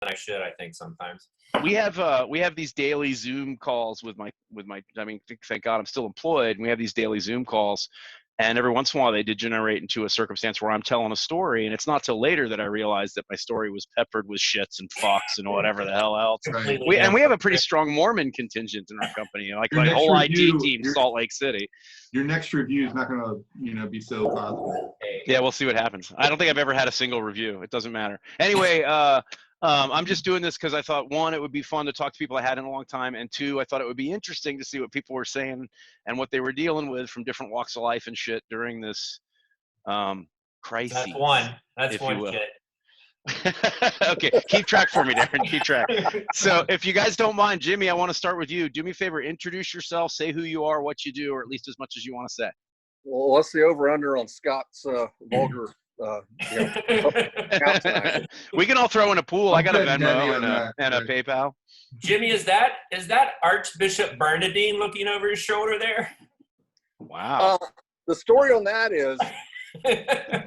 I should, I think, sometimes. We have these daily Zoom calls with my I mean, thank God I'm still employed. And we have these daily Zoom calls, and every once in a while they degenerate into a circumstance where I'm telling a story, and it's not till later that I realize that my story was peppered with shits and fucks and whatever the hell else. Right. We have a pretty strong Mormon contingent in our company, like Your my next whole review- IT team, Salt Lake City. Your next review is not going to, be so positive. Yeah, we'll see what happens. I don't think I've ever had a single review. It doesn't matter. Anyway, I'm just doing this because I thought, one, it would be fun to talk to people I hadn't in a long time, and two, I thought it would be interesting to see what people were saying and what they were dealing with from different walks of life and shit during this crisis. That's one shit. Okay, keep track for me, Darren. Keep track. So if you guys don't mind, Jimmy, I want to start with you. Do me a favor, introduce yourself, say who you are, what you do, or at least as much as you want to say. Well, what's the over-under on Scott's vulgar? We can all throw in a pool. I got a Venmo and a PayPal. Jimmy, is that Archbishop Bernardine looking over his shoulder there? Wow. The story on that is I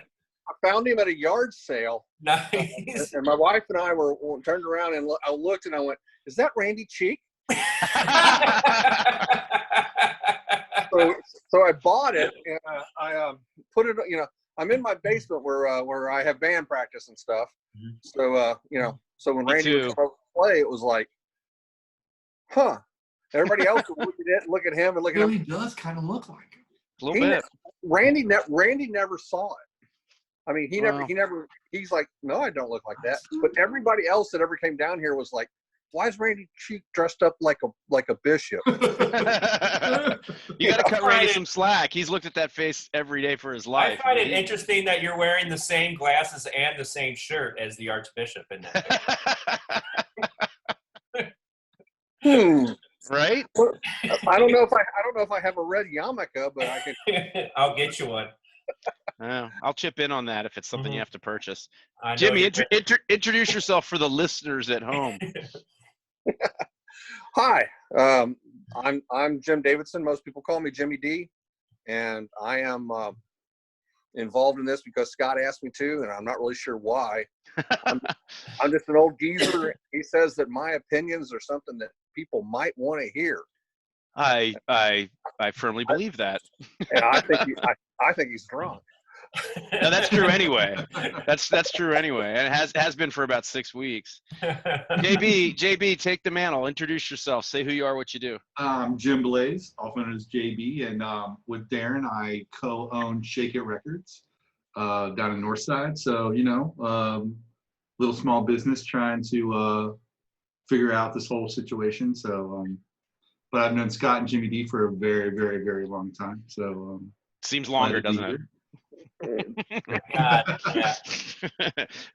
found him at a yard sale. Nice. And my wife and I were turned around and I looked and I went, "Is that Randy Cheek?" So I bought it and I put it. I'm in my basement where I have band practice and stuff. So so when Randy was supposed to play, it was like, huh. Everybody else would look at it, look at him, and look at him. He does kind of look like him. A little bit. Randy never saw it. I mean, he never. He's like, no, I don't look like that. But everybody else that ever came down here was like, why is Randy Cheek dressed up like a bishop? You got to cut Randy some slack. He's looked at that face every day for his life. I find it interesting that you're wearing the same glasses and the same shirt as the Archbishop in that. Right? I don't know if I have a red yarmulke, but I can. I'll get you one. I'll chip in on that if it's something you have to purchase. Jimmy, introduce yourself for the listeners at home. Hi, I'm Jim Davidson. Most people call me Jimmy D, and I am involved in this because Scott asked me to, and I'm not really sure why. I'm just an old geezer. He says that my opinions are something that people might want to hear. I firmly believe that. And I think he's drunk. No, that's true anyway. That's true anyway, and it has been for about 6 weeks. JB, take the mantle. Introduce yourself. Say who you are, what you do. Jim Blase, also known as JB, and with Darren, I co-own Shake It Records down in Northside. So little small business trying to figure out this whole situation. So, but I've known Scott and Jimmy D for a very, very, very long time. So seems longer, doesn't it? God, yeah.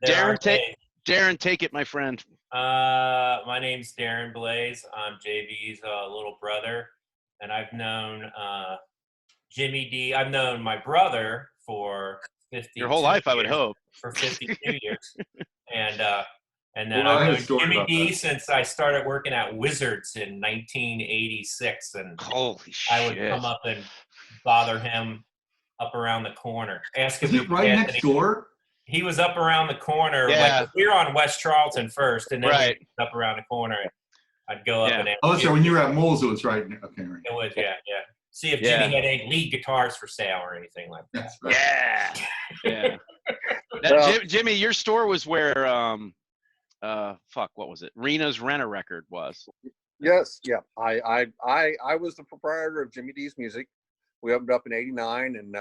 Darren, take it, my friend. My name's Darren Blase. I'm JB's little brother, and I've known Jimmy D. I've known my brother for 50. Your whole life, I would hope. For 52 years, and then I've known Jimmy D since I started working at Wizards in 1986, and holy shit, I would come up and bother him up around the corner. Ask him. Is it right next door? He was up around the corner. Yeah. Like, we were on West Charlton first, and then we up around the corner. I'd go up and ask so when you were at Moles, it was right. Okay, right. It was, yeah. See if Jimmy had any lead guitars for sale or anything like that. Right. Yeah. Jimmy, your store was where what was it? Rena's Rent-A-Record was. Yes, yeah. I was the proprietor of Jimmy D's Music. We opened up in '89, and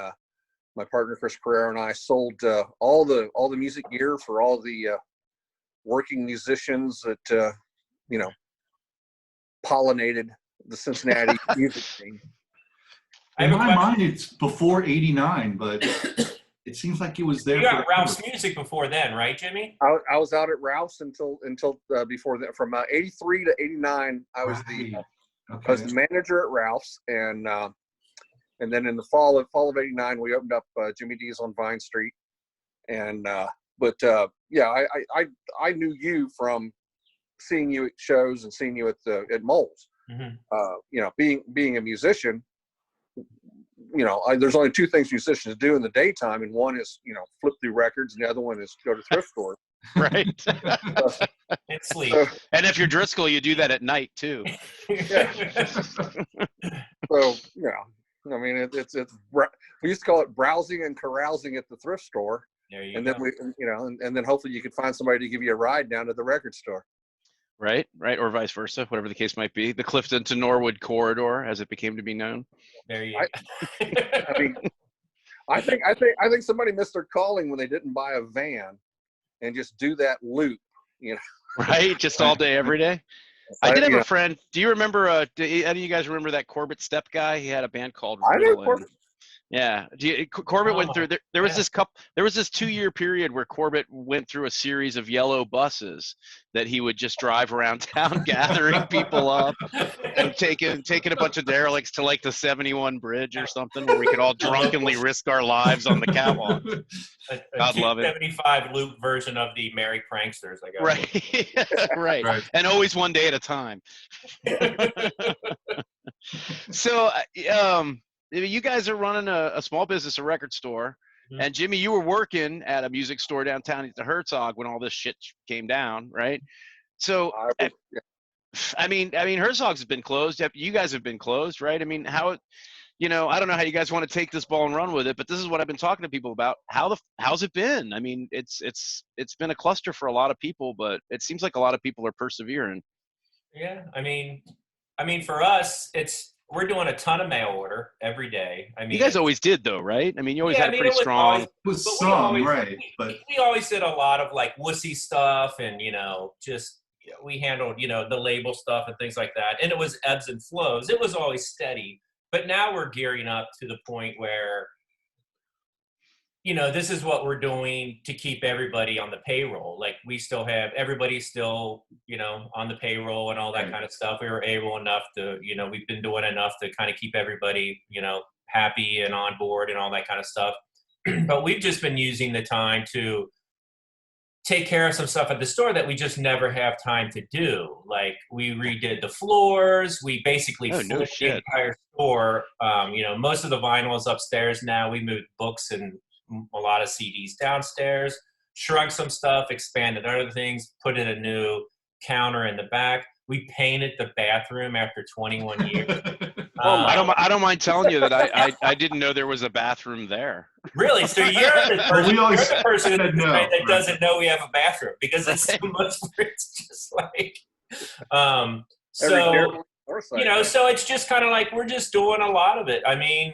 my partner Chris Carrera and I sold all the music gear for all the working musicians that pollinated the Cincinnati music scene. In my mind, it's before '89, but it seems like it was there. You got Ralph's Music before then, right, Jimmy? I was out at Ralph's until before that. From '83 to '89, I was the manager at Ralph's, and then in the fall of '89, we opened up Jimmy D's on Vine Street. And I knew you from seeing you at shows and seeing you at Moles. Mm-hmm. Being a musician, there's only two things musicians do in the daytime, and one is flip through records, and the other one is go to thrift stores. Right. And sleep. So, And if you're Driscoll, you do that at night too. so I mean, we used to call it browsing and carousing at the thrift store. There you And go. then and then hopefully you could find somebody to give you a ride down to the record store. Right. Or vice versa, whatever the case might be. The Clifton to Norwood corridor, as it became to be known. There you go. I mean, I think somebody missed their calling when they didn't buy a van and just do that loop. Right. Just all day, every day. I did have you a friend. Do you remember? Do any of you guys remember that Corbett Stepp guy? He had a band called I know Ritalin. Corbett. Yeah, Corbett went through. There was yeah. There was this 2-year period where Corbett went through a series of yellow buses that he would just drive around town, gathering people up and taking a bunch of derelicts to like the 71 bridge or something, where we could all drunkenly risk our lives on the catwalk. A God love it. 275 loop version of the Merry Pranksters, I guess. Right. Right. And always one day at a time. So, you guys are running a small business, a record store, Mhm. and Jimmy, you were working at a music store downtown at the Herzog when all this shit came down, right? So, I mean, Herzog's has been closed. You guys have been closed, right? I mean, how, I don't know how you guys want to take this ball and run with it, but this is what I've been talking to people about. How's it been? I mean, it's been a cluster for a lot of people, but it seems like a lot of people are persevering. Yeah, I mean, for us, we're doing a ton of mail order every day. I mean, You guys always did, though, right? I mean, you always had a pretty strong. Always, It was but some, right? But we always did a lot of like wussy stuff, and just we handled the label stuff and things like that. And it was ebbs and flows. It was always steady. But now we're gearing up to the point where this is what we're doing to keep everybody on the payroll. Like we still have everybody's still, on the payroll and all that kind of stuff. We were able enough to, we've been doing enough to kind of keep everybody, happy and on board and all that kind of stuff. But we've just been using the time to take care of some stuff at the store that we just never have time to do. Like we redid the floors. We basically flipped the entire store. Most of the vinyl is upstairs now. We moved books and a lot of CDs downstairs, shrunk some stuff, expanded other things, put in a new counter in the back. We painted the bathroom after 21 years. I don't mind telling you that I didn't know there was a bathroom there. Really? So you're the person that doesn't know we have a bathroom, because it's so much. It's just like, so it's just kind of like we're just doing a lot of it. I mean,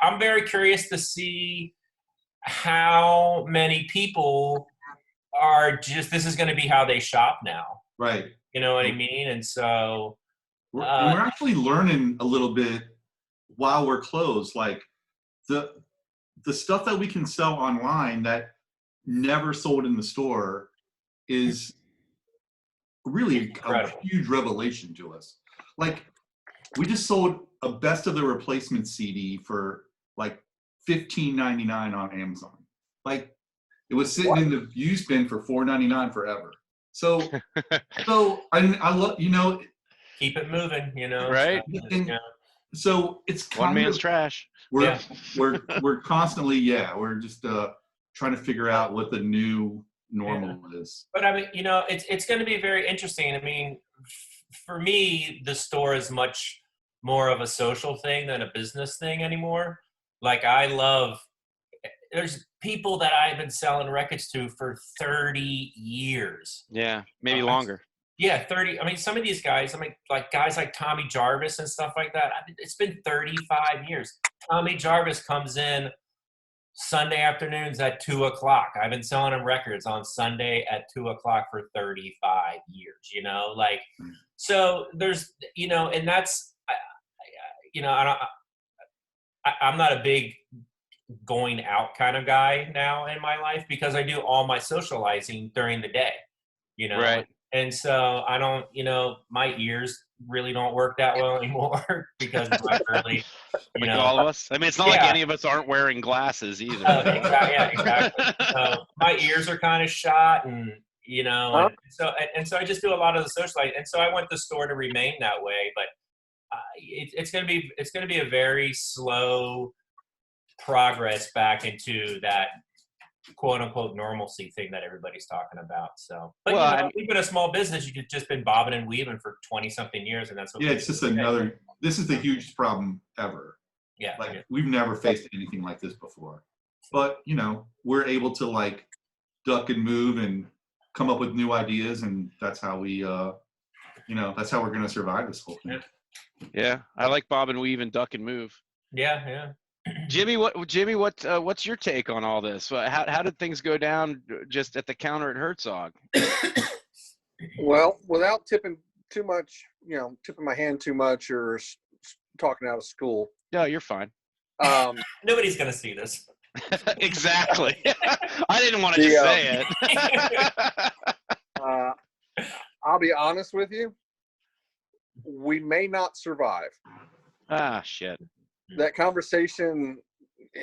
I'm very curious to see how many people are this is going to be how they shop now. Right. You know what I mean? And so we're actually learning a little bit while we're closed. Like the stuff that we can sell online that never sold in the store is really a huge revelation to us. Like we just sold a Best of the Replacement CD for like $15.99 on Amazon. Like it was sitting in the used bin for $4.99 forever. So I love, keep it moving, right? So it's kind one man's trash. We're constantly, we're just trying to figure out what the new normal is. But I mean, it's going to be very interesting. I mean, for me, the store is much more of a social thing than a business thing anymore. Like there's people that I've been selling records to for 30 years. Yeah, maybe longer. Yeah, 30. I mean, some of these guys, like guys like Tommy Jarvis and stuff like that. It's been 35 years. Tommy Jarvis comes in Sunday afternoons at 2:00. I've been selling him records on Sunday at 2:00 for 35 years, so there's, and that's, I'm not a big going out kind of guy now in my life, because I do all my socializing during the day, Right. And so I don't, my ears really don't work that well anymore because of my early, like all of us. I mean, it's not like any of us aren't wearing glasses either. Exactly. So my ears are kind of shot, and and so I just do a lot of the socializing, and so I want the store to remain that way, but it's going to be a very slow progress back into that quote unquote normalcy thing that everybody's talking about. So, but Well, you've been a small business. You've just been bobbing and weaving for 20 something years, and that's okay. Yeah, it's just another. This is the hugest problem ever. Yeah, Like we've never faced anything like this before. But we're able to like duck and move and come up with new ideas, and that's how we, that's how we're going to survive this whole thing. Yeah, I like bob and weave and duck and move. Yeah. Jimmy, what's your take on all this? How did things go down just at the counter at Herzog? Well, without tipping too much, tipping my hand too much or talking out of school. No, you're fine. Nobody's gonna see this. Exactly. I didn't want to just say it. I'll be honest with you. We may not survive. Ah, shit. That conversation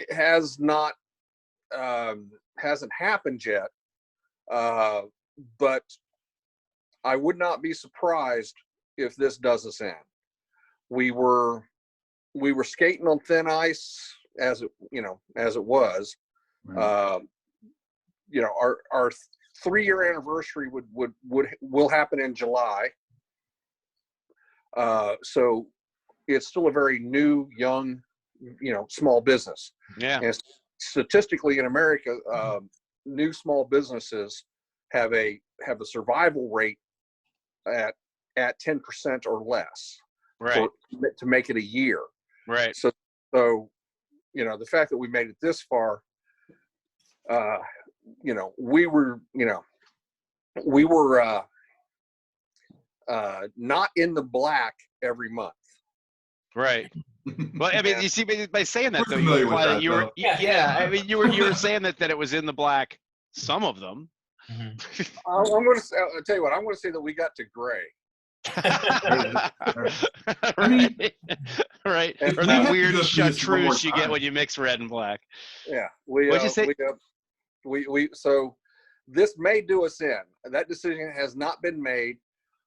has not hasn't happened yet. But I would not be surprised if this does us in. We were skating on thin ice as it was. Right. Our 3-year anniversary will happen in July. So it's still a very new, young, small business. Yeah. And statistically in America, new small businesses have a survival rate at 10% or less. Right. To make it a year. Right. So the fact that we made it this far, we were not in the black every month. Right. Well, I mean, you see, by saying that, We're though, familiar you with imply that, that you were, though. yeah. I mean, you were saying that it was in the black, some of them. I'm going to say, I'll tell you what, I'm going to say that we got to gray. I mean, right. And Or we the have to weird go through this one more chartreuse you get time. when you mix red and black. Yeah. What'd you say? So this may do us in. That decision has not been made.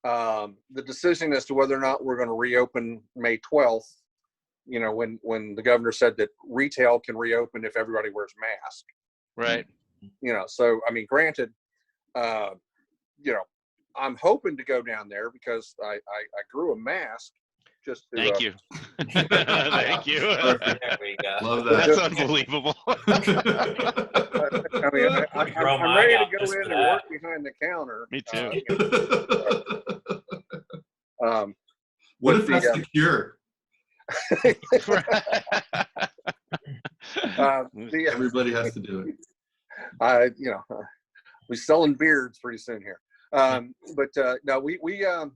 The decision as to whether or not we're going to reopen May 12th, when the governor said that retail can reopen if everybody wears masks. Right. So, I mean, granted, I'm hoping to go down there because I grew a mask just to. Thank you. Thank you. There we go. love that. That's unbelievable. I mean, I'm ready to go in and work behind the counter. Me too. What if that's the cure? Everybody has to do it. We're selling beards pretty soon here. No, we were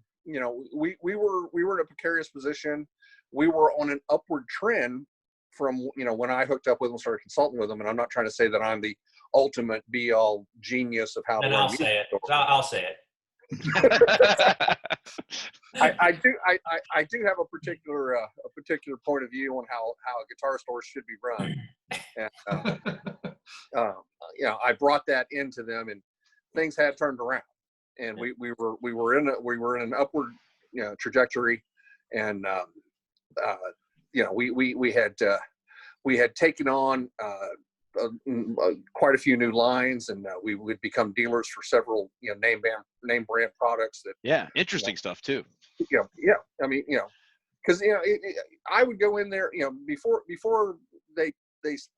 in a precarious position. We were on an upward trend from when I hooked up with them, started consulting with them, and I'm not trying to say that I'm the ultimate be all genius of how to And run I'll a say it. music store. I'll say it. I do have a particular point of view on how a guitar store should be run. And, I brought that into them, and things had turned around, and we were in an upward trajectory, and we had taken on quite a few new lines, and we would become dealers for several name brand products that interesting stuff too. I mean because I would go in there before they it's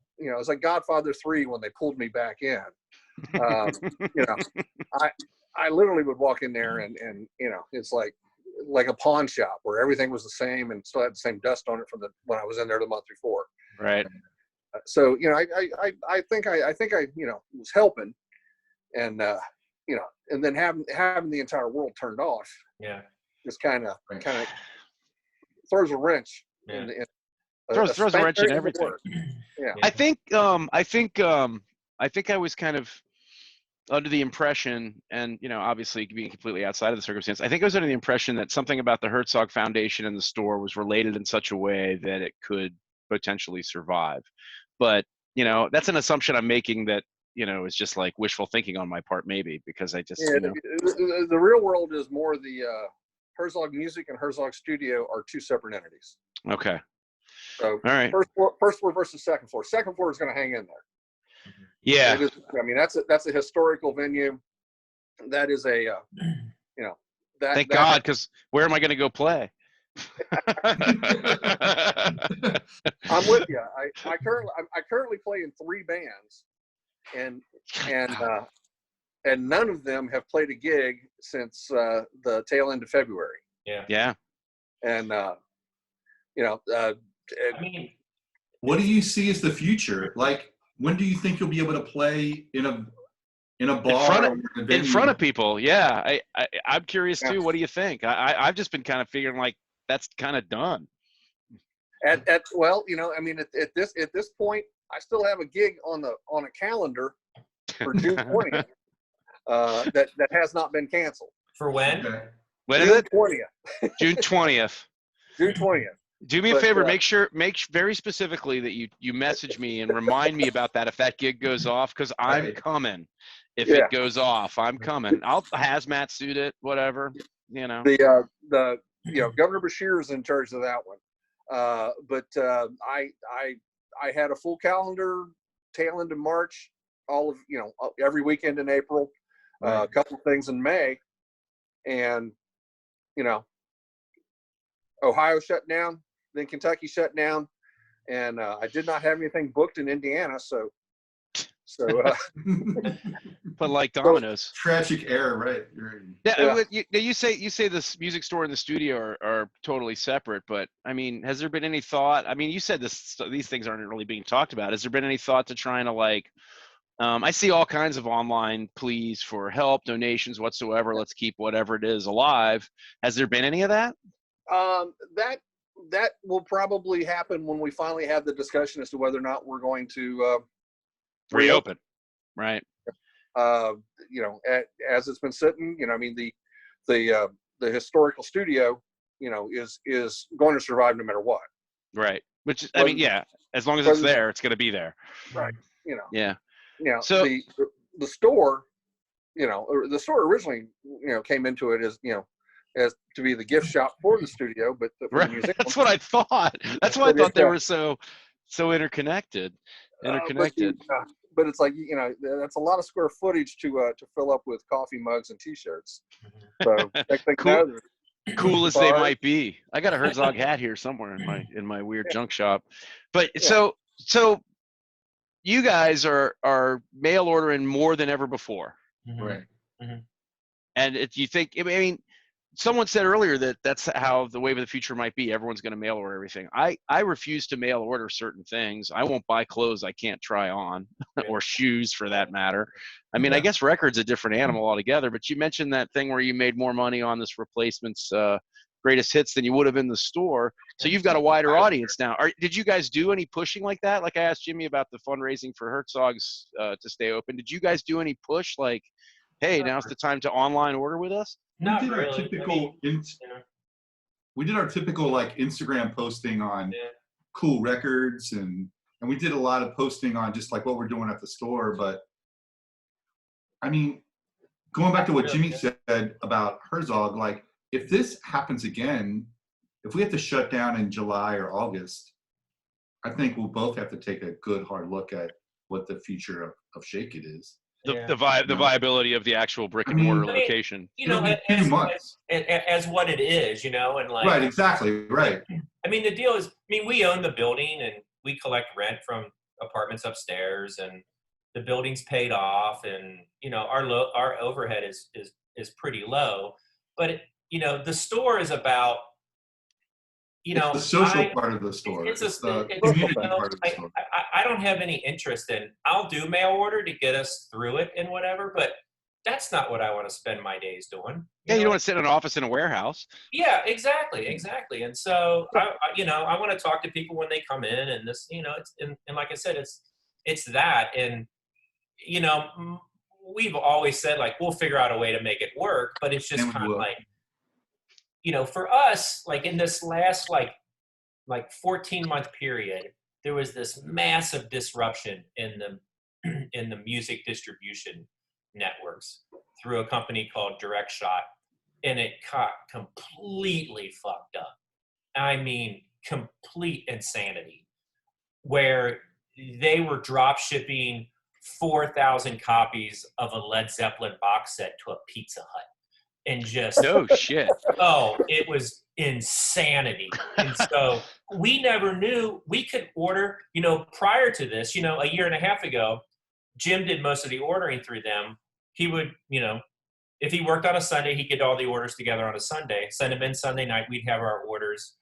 like Godfather 3 when they pulled me back in. I literally would walk in there and it's like a pawn shop where everything was the same and still had the same dust on it from when I was in there the month before. Right. So I think I was helping, and and then having the entire world turned off. Yeah. Just kind of throws a wrench. Yeah. Throws a wrench in everything. Yeah. I think I was kind of under the impression, and obviously being completely outside of the circumstance, I think I was under the impression that something about the Herzog Foundation and the store was related in such a way that it could potentially survive. But that's an assumption I'm making that is just like wishful thinking on my part, maybe, because I just the real world is more the Herzog Music and Herzog Studio are two separate entities. Okay. So all right. First floor versus second floor. Second floor is going to hang in there. Yeah. It is, I mean, that's a historical venue. That is a, that. Thank God, because where am I going to go play? I'm with you. I currently play in 3 bands, and none of them have played a gig since the tail end of February. Yeah. And I mean, what do you see as the future? Like, when do you think you'll be able to play in a bar in front of people? Yeah, I'm curious too. Yeah. What do you think? I've just been kind of figuring like that's kind of done. Well, I mean, at this point, I still have a gig on a calendar for June 20th that has not been canceled. for when? Okay. When is June it? 20th. June 20th. June 20th. Do me a But, favor. Make very specifically that you message me and remind me about that if that gig goes off, because I'm Right. coming. If Yeah. it goes off, I'm coming. I'll hazmat suit it, whatever. The Governor Bashir is in charge of that one. But I had a full calendar tail end of March, all of every weekend in April, Right. a couple of things in May, and Ohio shut down, then Kentucky shut down, and I did not have anything booked in Indiana, so But like dominoes. Tragic error, right? Yeah. You say this music store and the studio are totally separate, but I mean, has there been any thought? I mean, you said these things aren't really being talked about. Has there been any thought to trying to like? I see all kinds of online pleas for help, donations, whatsoever. Let's keep whatever it is alive. Has there been any of that? That will probably happen when we finally have the discussion as to whether or not we're going to Reopen. Right. As it's been sitting, I mean, the historical studio, is going to survive no matter what. Right. Which, I mean, yeah, as long as it's there, it's going to be there. Right. Yeah. So the store, the store originally, came into it as to be the gift shop for the studio, but for the museum. That's what I thought. That's why I thought they were so interconnected. But it's like, that's a lot of square footage to fill up with coffee mugs and T-shirts. So cool as they might be. I got a Herzog hat here somewhere in my weird junk shop. But so you guys are mail ordering more than ever before. Mm-hmm. Right. Mm-hmm. And you think, I mean, someone said earlier that that's how the wave of the future might be. Everyone's going to mail order everything. I refuse to mail order certain things. I won't buy clothes I can't try on or shoes for that matter. I mean, I guess record's a different animal altogether, but you mentioned that thing where you made more money on this replacements greatest hits than you would have in the store. So you've got a wider audience now. Did you guys do any pushing like that? Like I asked Jimmy about the fundraising for Herzog's to stay open. Did you guys do any push like, hey, now's the time to online order with us? Not we did really. our typical we did our typical like Instagram posting on cool records, and we did a lot of posting on just like what we're doing at the store. But I mean, going back to what Jimmy said about Herzog, like if this happens again, if we have to shut down in July or August, I think we'll both have to take a good hard look at what the future of Shake It is. The viability of the actual brick and mortar location. As what it is, and like. Right, exactly, right. I mean, the deal is, we own the building and we collect rent from apartments upstairs, and the building's paid off, and our overhead is pretty low. But the store is about. It's the social part of the store. It's the community part of the store. I don't have any interest in. I'll do mail order to get us through it and whatever, but that's not what I want to spend my days doing. You don't want to sit in an office in a warehouse. Yeah, exactly. And so I want to talk to people when they come in, and this, it's and like I said, it's that, and we've always said like we'll figure out a way to make it work, but it's just kind of like. For us, like in this last like 14-month period, there was this massive disruption in the music distribution networks through a company called Direct Shot, and it got completely fucked up. I mean, complete insanity, where they were drop shipping 4,000 copies of a Led Zeppelin box set to a Pizza Hut. And just, No shit. oh, it was insanity. And so we never knew we could order, prior to this, a year and a half ago, Jim did most of the ordering through them. He would, if he worked on a Sunday, he'd get all the orders together on a Sunday, send them in Sunday night. We'd have our orders.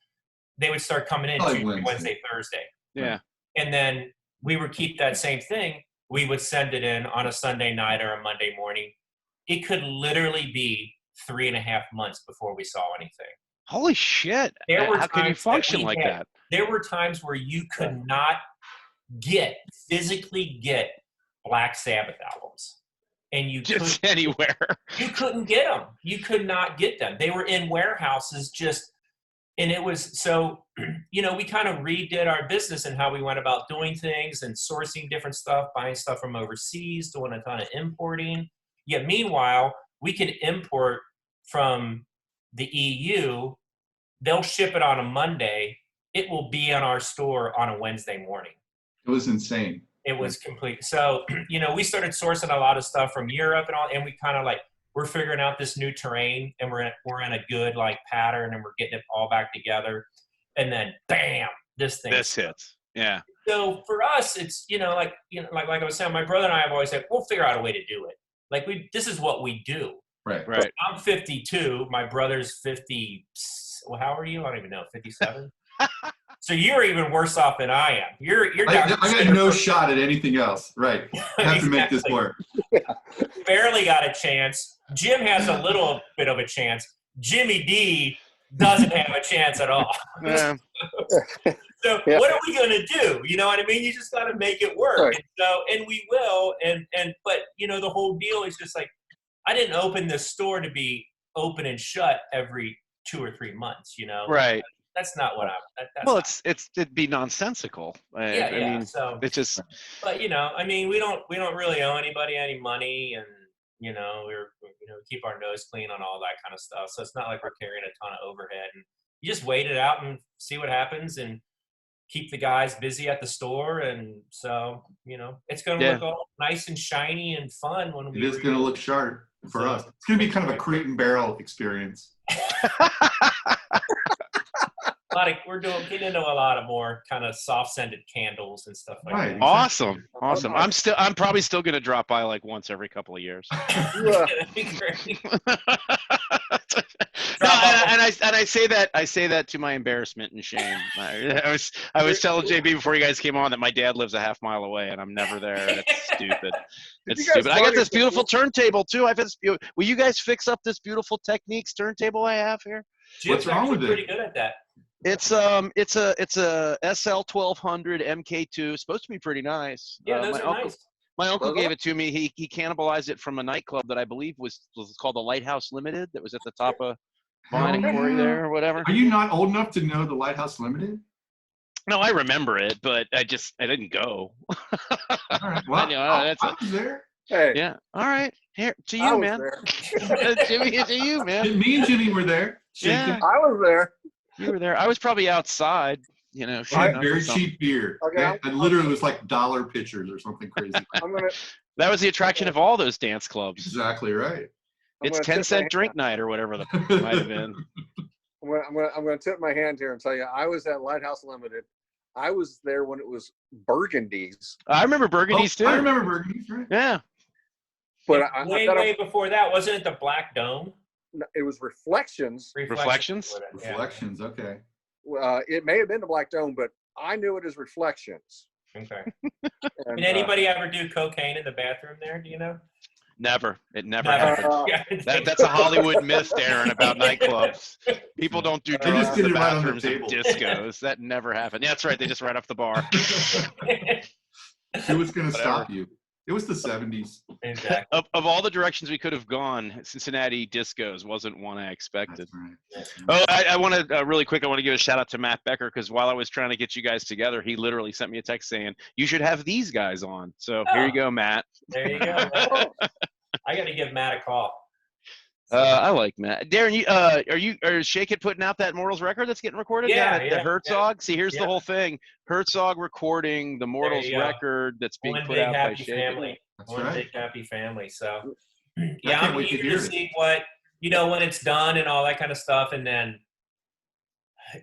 They would start coming in Tuesday, Wednesday, Thursday. Yeah. And then we would keep that same thing. We would send it in on a Sunday night or a Monday morning. It could literally be 3.5 months before we saw anything. Holy shit. How can you function like that? There were times where you could not physically get Black Sabbath albums. And you just anywhere. You couldn't get them. You could not get them. They were in warehouses and it was so, we kind of redid our business and how we went about doing things and sourcing different stuff, buying stuff from overseas, doing a ton of importing. Yet meanwhile, we could import from the EU. They'll ship it on a Monday. It will be in our store on a Wednesday morning. It was insane. It was complete. So, we started sourcing a lot of stuff from Europe and we kind of we're figuring out this new terrain and we're in a good pattern and we're getting it all back together. And then bam, this hits. Yeah. So for us, it's, like I was saying, my brother and I have always said, we'll figure out a way to do it. This is what we do. Right. I'm 52. My brother's 50. Well, how are you? I don't even know. 57. So you're even worse off than I am. You're I got no shot at anything else. Right. I have to make this work. Barely got a chance. Jim has a little bit of a chance. Jimmy D doesn't have a chance at all. Yeah. So what are we going to do? You know what I mean? You just got to make it work. Right. And we will. But the whole deal is just I didn't open this store to be open and shut every 2 or 3 months, Right. That's not what well, it'd be nonsensical. I mean, so it's just. But we don't really owe anybody any money, and we're keep our nose clean on all that kind of stuff. So it's not like we're carrying a ton of overhead, and you just wait it out and see what happens, and keep the guys busy at the store. And so it's going to look all nice and shiny and fun when it is going to look sharp for us. It's going to be kind of a crate and barrel experience. We're getting into a lot of more kind of soft-scented candles and stuff like that. Awesome. I'm probably still going to drop by once every couple of years. That'd be great. I say that to my embarrassment and shame. I was telling JB before you guys came on that my dad lives a half mile away and I'm never there. And it's stupid. It's stupid. I got this beautiful turntable too. Will you guys fix up this beautiful Techniques turntable I have here? Jim's wrong with it? Pretty good at that. It's a SL 1200 MK2. It's supposed to be pretty nice. Yeah, those are nice. My uncle gave it to me. He cannibalized it from a nightclub that I believe was called the Lighthouse Limited. That was at the top of Vine and Quarry there or whatever. Are you not old enough to know the Lighthouse Limited? No, I remember it, but I didn't go. All right. Well, I was there. Hey. Yeah. All right. Here to you, man. Jimmy, to you, man. Me and Jimmy were there. Yeah. I was there. You were there. I was probably outside. Very cheap beer. Okay. And literally was dollar pitchers or something crazy. That was the attraction of all those dance clubs. Exactly right. It's 10-cent drink night or whatever the might have been. I'm going to tip my hand here and tell you, I was at Lighthouse Limited. I was there when it was Burgundy's. I remember Burgundy's too. I remember Burgundy's, right? Yeah. But way before that, wasn't it the Black Dome? It was Reflections. Reflections? Reflections, okay. It may have been the Black Dome, but I knew it as Reflections. Okay. Did anybody ever do cocaine in the bathroom there? Do you know? Never. It never happened. That's a Hollywood myth, Darren, about nightclubs. People don't do drugs in the bathrooms of discos. That never happened. Yeah, that's right. They just right off the bar. Who was going to stop you? It was the 70s. Exactly. Of all the directions we could have gone, Cincinnati discos wasn't one I expected. That's right. I want to really quick. I want to give a shout out to Matt Becker because while I was trying to get you guys together, he literally sent me a text saying you should have these guys on. So here you go, Matt. There you go. I got to give Matt a call. I like Matt. Darren, are Shake It putting out that Mortals record that's getting recorded down at the Herzog? See, here's the whole thing. Herzog recording the Mortals record that's being put out by Shake family. That's One right. big happy family. So I yeah, can't I'm wait to eager hear to it. see what, when it's done and all that kind of stuff. And then,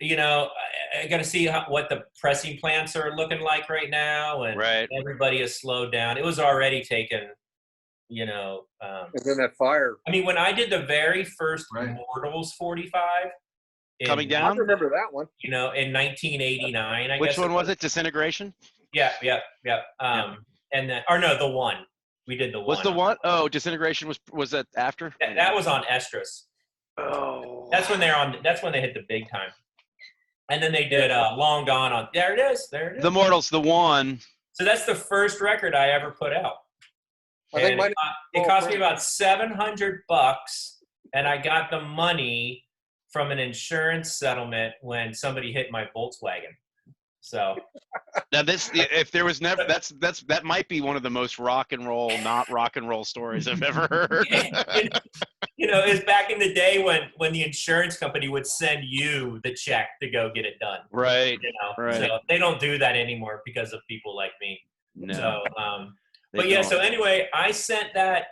I got to see what the pressing plants are looking like right now. And everybody has slowed down. It was already taken, and then that fire. I mean, when I did the very first Mortals 45. Coming down? I remember that one. In 1989, I guess. Which one was it? Disintegration? Yeah. And then, or no, the one. We did the one. Was the one? Oh, Disintegration was that after? That was on Estrus. Oh. That's when they hit the big time. And then they did Long Gone on. There it is. The Mortals, the one. So that's the first record I ever put out. And it cost me about $700, and I got the money from an insurance settlement when somebody hit my Volkswagen. So now if there was never, that might be one of the most rock and roll, not rock and roll stories I've ever heard. It was back in the day when the insurance company would send you the check to go get it done. Right. Right. So they don't do that anymore because of people like me. No. So, but yeah. So anyway, I sent that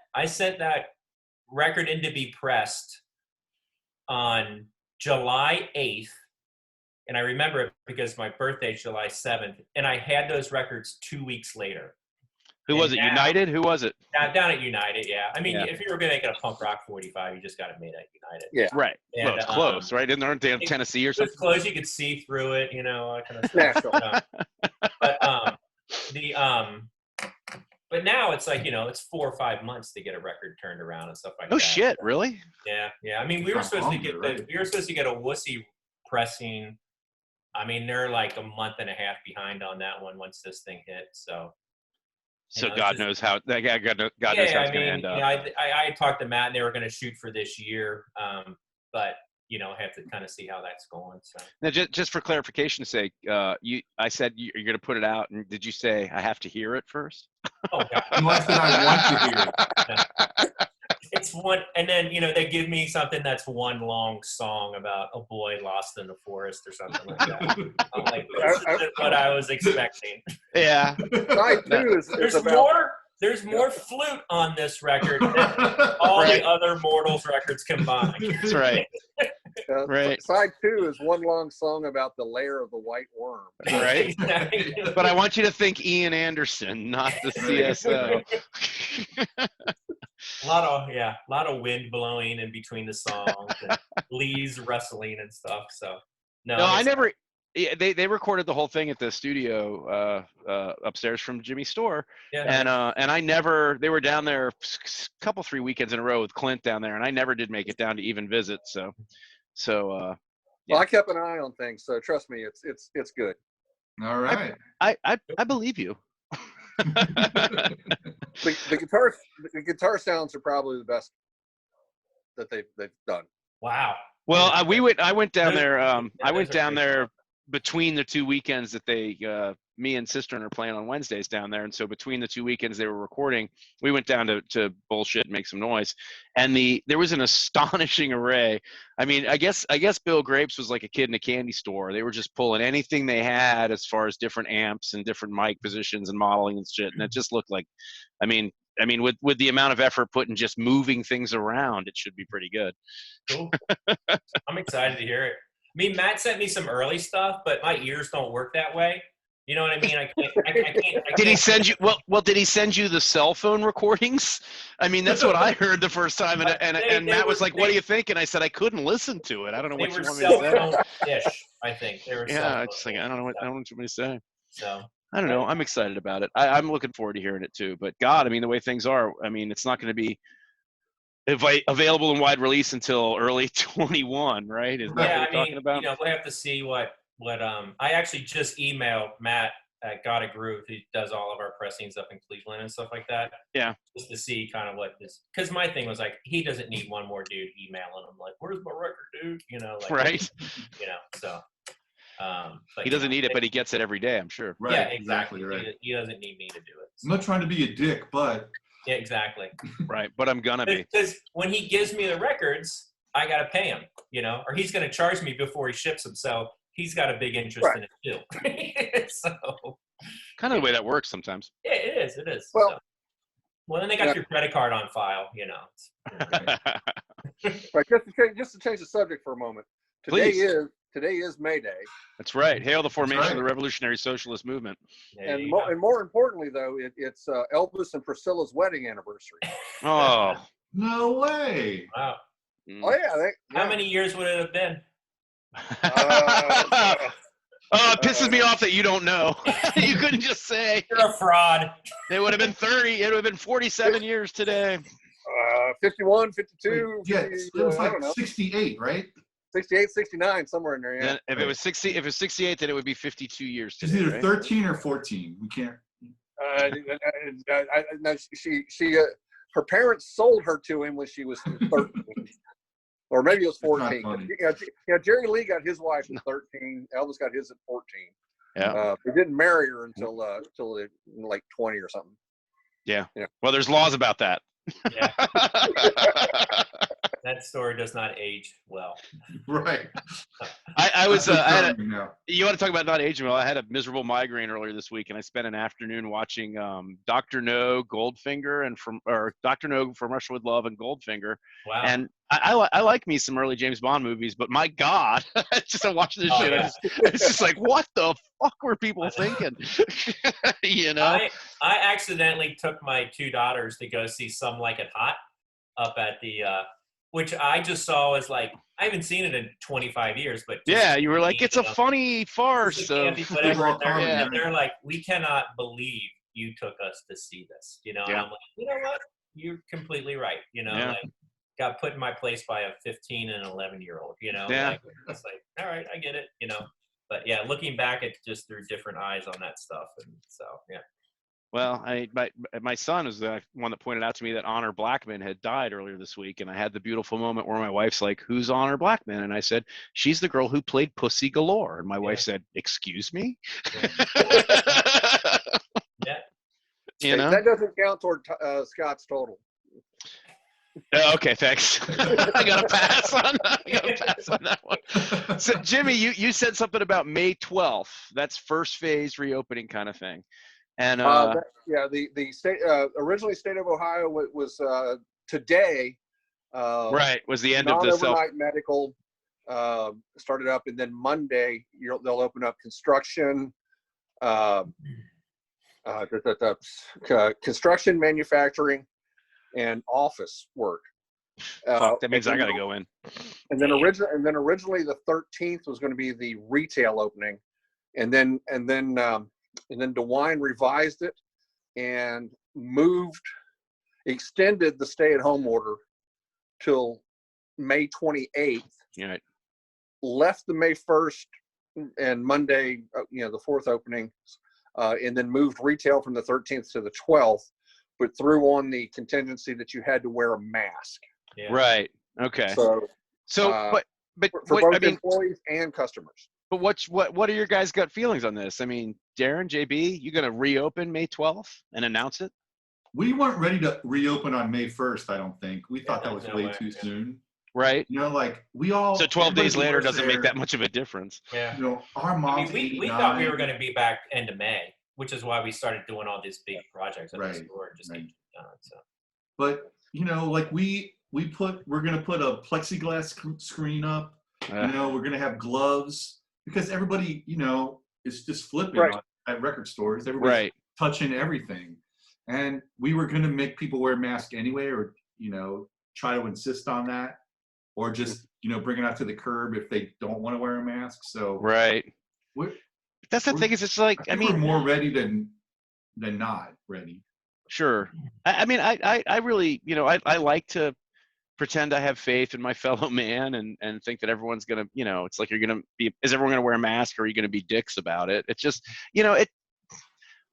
record in to be pressed on July 8th. And I remember it because my birthday is July 7th. And I had those records 2 weeks later. Who was it? United? Who was it? Down at United, yeah. I mean, if you were going to make it a punk rock 45, you just got it made at United. Yeah. Right. And, well, it's close, right? Isn't there in Tennessee or something? It's close. You could see through it, all kind of stuff. But now it's like, it's 4 or 5 months to get a record turned around and stuff like that. Oh shit, really? Yeah. I mean, we were supposed to get a Wussy pressing. I mean, they're like a month and a half behind on that one once this thing hit. So God knows how God knows how it's going to end up. I talked to Matt and they were going to shoot for this year, but have to kind of see how that's going. So now, just for clarification's sake, I said you're going to put it out, and did you say I have to hear it first? Oh God! Unless I want to hear it. It's one, and then they give me something that's one long song about a boy lost in the forest or something like that. I'm like, this isn't what I was expecting. Yeah. There's more flute on this record than all the other Mortals records combined. That's right. Right. Side 2 is one long song about the lair of the white worm. Right. But I want you to think Ian Anderson, not the CSO. A lot of wind blowing in between the songs and Lee's wrestling and stuff. So no, I never. They recorded the whole thing at the studio upstairs from Jimmy's store, and I never. They were down there a couple 3 weekends in a row with Clint down there, and I never did make it down to even visit. So. Well, I kept an eye on things, so trust me, it's good. All right. I believe you. The guitar sounds are probably the best that they've done. Wow. Well, I went down there. I went down there between the 2 weekends that me and Sister are playing on Wednesdays down there, and so between the 2 weekends they were recording, we went down to bullshit and make some noise, and there was an astonishing array. I mean, I guess Bill Grapes was like a kid in a candy store. They were just pulling anything they had as far as different amps and different mic positions and modeling and shit, and it just looked like, I mean, with the amount of effort put in just moving things around, it should be pretty good. Cool. I'm excited to hear it. I mean, Matt sent me some early stuff, but my ears don't work that way. You know what I mean? I can't. Did he send you? Well, did he send you the cell phone recordings? I mean, that's what I heard the first time, and Matt was like, "What do you think?" And I said, "I couldn't listen to it. I don't know what you want me to say." Ish, I think they were. Yeah, it's like I don't know what you want me to say. So I don't know. I'm excited about it. I'm looking forward to hearing it too. But God, I mean, the way things are, I mean, it's not going to be available in wide release until early 21, right? Is that what we're talking about? We'll have to see what I actually just emailed Matt at Got a Groove, who does all of our pressings up in Cleveland and stuff like that. Yeah. Just to see kind of what this, because my thing was like, he doesn't need one more dude emailing him like, "Where's my record, dude?" Right. So. He doesn't need it, but he gets it every day, I'm sure. Right. Yeah, exactly. Right. He doesn't need me to do it. So. I'm not trying to be a dick, but Yeah, exactly. Right, but I'm gonna be. Because when he gives me the records, I got to pay him, or he's going to charge me before he ships them. So he's got a big interest in it too. So Kind of the way that works sometimes. yeah, it is. It is. Well, so. Well, then they got your credit card on file, Right, just to change the subject for a moment. Today is May Day. That's right. Hail the formation right. of the Revolutionary Socialist Movement. And more importantly, though, it's Elvis and Priscilla's wedding anniversary. Oh. No way. Wow. Oh yeah. How many years would it have been? Oh, it pisses me off that you don't know. You couldn't just say. You're a fraud. It would have been 30. It would have been 47 years today. 51, 52. Yeah, it was like 68, right? 68, 69, somewhere in there. Yeah. Then if it was 68, then it would be 52 years today. It's either right? 13 or 14. We can't. Her parents sold her to him when she was 13. Or maybe it was 14. Yeah, Jerry Lee got his wife at 13. Elvis got his at 14. Yeah. They didn't marry her until like 20 or something. Yeah. Well, there's laws about that. Yeah. That story does not age well. Right. I was. You want now. to talk about not aging well? I had a miserable migraine earlier this week, and I spent an afternoon watching Dr. No, Goldfinger, or Dr. No from Russia with Love and Goldfinger. Wow. And I like me some early James Bond movies, but my God, just I'm watching this shit. Yeah. It's just like, what the fuck were people thinking? I accidentally took my 2 daughters to go see Some Like It Hot up at the which I just saw as like, I haven't seen it in 25 years, but yeah, you were like, it's a funny farce. Whatever. And they're like, we cannot believe you took us to see this, And I'm like, you know what? You're completely right. Like, got put in my place by a 15 and 11-year-old, like, it's like, all right, I get it, but yeah, looking back at just through different eyes on that stuff. And so, yeah. Well, my son was the one that pointed out to me that Honor Blackman had died earlier this week, and I had the beautiful moment where my wife's like, "Who's Honor Blackman?" And I said, "She's the girl who played Pussy Galore." And my wife said, "Excuse me?" Yeah. That doesn't count toward Scott's total. Okay, thanks. I got to pass on that one. So, Jimmy, you said something about May 12th. That's first phase reopening kind of thing. And the state originally state of Ohio was today. Right, was the end of the non-overnight medical started up, and then Monday they'll open up construction, construction, manufacturing, and office work. That means I got to go in. And then originally the 13th was going to be the retail opening, and then DeWine revised it and extended the stay-at-home order till May 28th. Yeah. Left the May 1st and Monday, the 4th opening, and then moved retail from the 13th to the 12th, but threw on the contingency that you had to wear a mask. Yeah. Right. Okay. So but for both employees and customers. But what are your guys' gut feelings on this? I mean, Darren, JB, you going to reopen May 12th and announce it? We weren't ready to reopen on May 1st, I don't think. We thought that was way too soon. Right. Like we all. So 12 days later doesn't make that much of a difference. Yeah. Our moms. We thought we were going to be back end of May, which is why we started doing all these big projects at the store and just getting done. So. But like we're going to put a plexiglass screen up. We're going to have gloves. Because everybody, is just flipping at record stores. Everybody's touching everything. And we were going to make people wear masks anyway, or, try to insist on that. Or just, bring it out to the curb if they don't want to wear a mask. So that's the thing, is it's like, I mean, we're more ready than not ready. Sure. I mean, I really, I like to pretend I have faith in my fellow man and think that everyone's going to, it's like, is everyone going to wear a mask, or are you going to be dicks about it? It's just,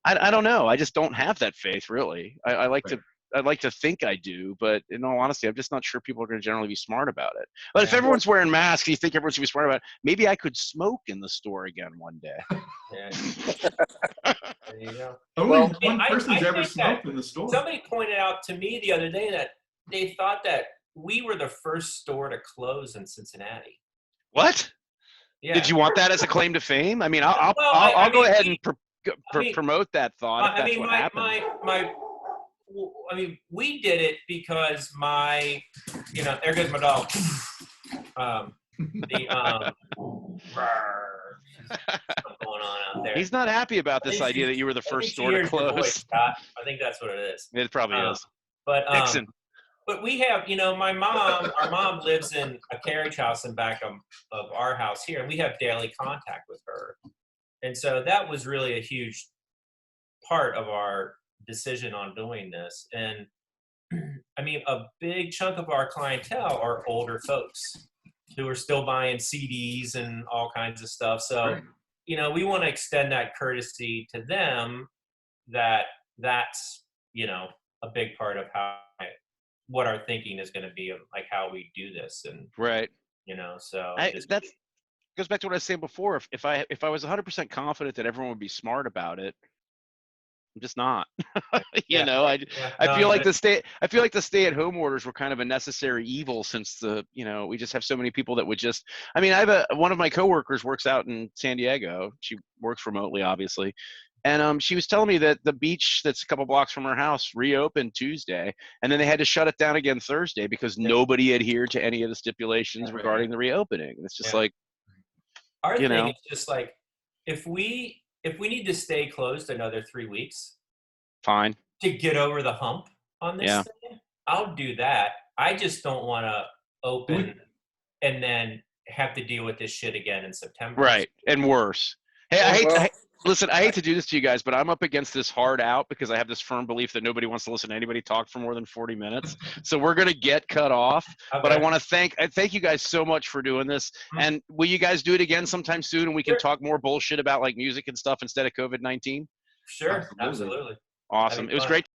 I don't know. I just don't have that faith, really. I like to I'd like to think I do, but in all honesty, I'm just not sure people are going to generally be smart about it. But if Yeah. everyone's wearing masks, you think everyone's going to be smart about it. Maybe I could smoke in the store again one day. Yeah. There you go. Only Well, one person's I ever think smoked that in the store. Somebody pointed out to me the other day that they thought that we were the first store to close in Cincinnati. What? Yeah. Did you want that as a claim to fame? I mean, I'll Well, I'll go mean, ahead and mean, promote that thought if that's what happened. I mean, we did it because there goes my dog. What's going on out there? He's not happy about this idea that you were the first store to close. Voice, Scott. I think that's what it is. It probably is. But Dixon. But we have, our mom lives in a carriage house in back of our house here, and we have daily contact with her. And so that was really a huge part of our decision on doing this. And I mean, a big chunk of our clientele are older folks who are still buying CDs and all kinds of stuff. So, Right. We want to extend that courtesy to them that's, a big part of what our thinking is going to be of like how we do this. And, Right. so That goes back to what I was saying before. If I was 100% confident that everyone would be smart about it, I'm just not. I feel like the stay-at-home orders were kind of a necessary evil since we just have so many people that would just. I mean, one of my coworkers works out in San Diego. She works remotely, obviously, and she was telling me that the beach that's a couple blocks from her house reopened Tuesday, and then they had to shut it down again Thursday because nobody adhered to any of the stipulations regarding the reopening. And it's just like our thing is just like if we need to stay closed another 3 weeks, fine, to get over the hump on this thing, I'll do that. I just don't want to open and then have to deal with this shit again in September. Right, and worse. Hey, I hate to do this to you guys, but I'm up against this hard out because I have this firm belief that nobody wants to listen to anybody talk for more than 40 minutes. So we're going to get cut off. Okay. But I want to thank you guys so much for doing this. Mm-hmm. And will you guys do it again sometime soon and we can talk more bullshit about like music and stuff instead of COVID-19? Sure, absolutely. Awesome. It was great.